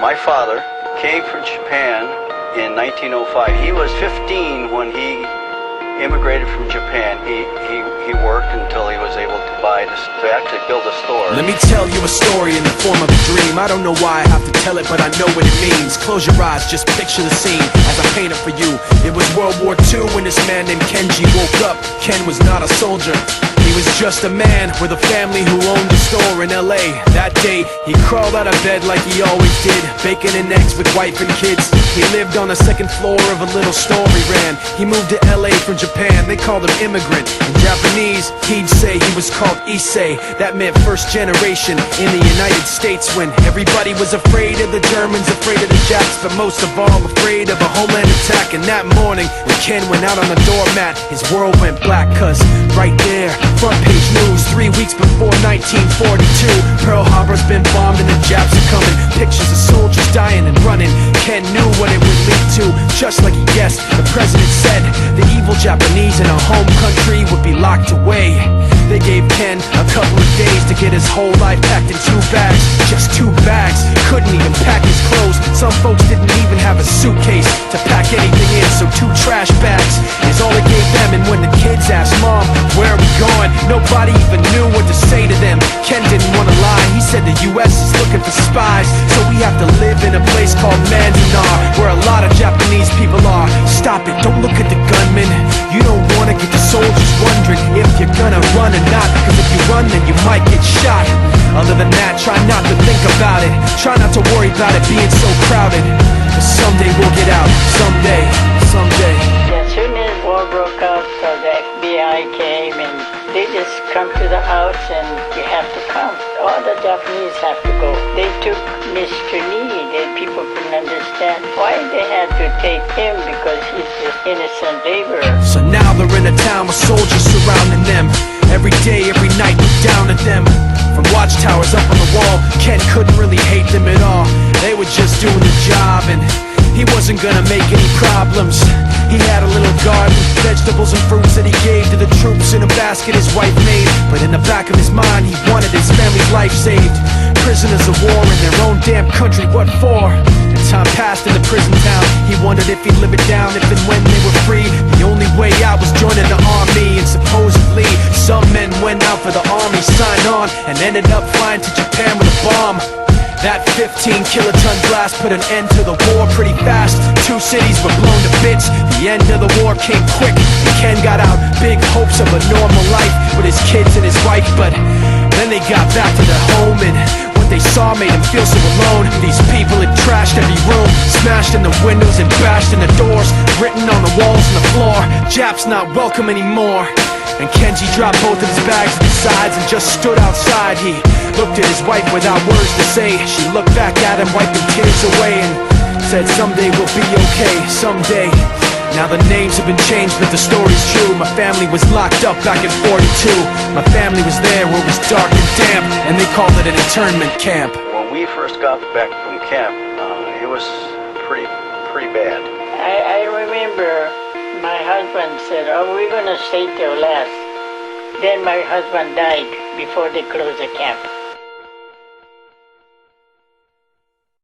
My father came from Japan in 1905. He was 15 when he immigrated from Japan. He worked until he was able to actually build a store. Let me tell you a story in the form of a dream. I don't know why I have to tell it, but I know what it means. Close your eyes, just picture the scene as I paint it for you. It was World War II when this man named Kenji woke up. Ken was not a soldier. He was just a man with a family who owned a store in LA. That day, he crawled out of bed like he always did, bacon and eggs with wife and kids. He lived on the second floor of a little store he ran. He moved to LA from Japan, they called him immigrant. In Japanese, he'd say he was called Issei. That meant first generation in the United States, when everybody was afraid of the Germans, afraid of the Japs, but most of all afraid of a homeland attack. And that morning, when Ken went out on the doormat, his world went black, cause right there, front page news, 3 weeks before 1942, Pearl Harbor's been bombed and the Japs are coming. Pictures of soldiers dying and running. Ken knew what it would lead to, just like he guessed. The president said the evil Japanese in our home country would be locked away. They gave Ken a couple of days to get his whole life packed in 2 bags. Just 2 bags, couldn't even pack his clothes. Some folks didn't even have a suitcase to pack anything in, so 2 trash bags is all they gave them. And when the kids asked Mom, where are we going, nobody even knew what to say to them. Ken didn't want to lie, he said the US is looking for spies, so we have to live in a place called Manzanar, where a lot of Japanese people are. Stop it, don't look at the gunmen. You don't want to get the soldiers wondering if you're gonna run or not, cause if you run then you might get shot. Other than that, try not to think about it. Try not to worry about it being so crowded. Someday we'll get out, someday. As soon as war broke out, the FBI came and they just come to the house and you have to come. All the Japanese have to go. They took Mr. Lee. People couldn't understand why they had to take him, because he's just innocent laborer. So now they're in a town with soldiers surrounding them. Every day, every night, look down at them. From watchtowers up on the wall, Ken couldn't really hate them at all. They were just doing the job, and he wasn't gonna make any problems. He had a little garden, vegetables and fruits that he gave to the troops in a basket his wife made. But in the back of his mind, he wanted his family's life saved. Prisoners of war in their own damn country, what for? As time passed in the prison town, he wondered if he'd live it down if and when they were free. The only way out was joining the army, and supposedly some men went out for the army, signed on, and ended up flying to Japan with a bomb. That 15-kiloton blast put an end to the war pretty fast. 2 cities were blown to bits. The end of the war came quick, and Ken got out, big hopes of a normal life with his kids and his wife. But then they got back to their home, and what they saw made him feel so alone. These people had trashed every room, smashed in the windows and bashed in the doors, written on the walls and the floor, Japs not welcome anymore. And Kenji dropped both of his bags to the sides and just stood outside. He looked at his wife without words to say. She looked back at him, wiped the tears away, and said, someday we'll be okay, someday. Now the names have been changed, but the story's true. My family was locked up back in '42. My family was there where it was dark and damp, and they called it an internment camp. When we first got back from camp, it was pretty bad. I remember my husband said, oh, we're going to stay till last. Then my husband died before they closed the camp.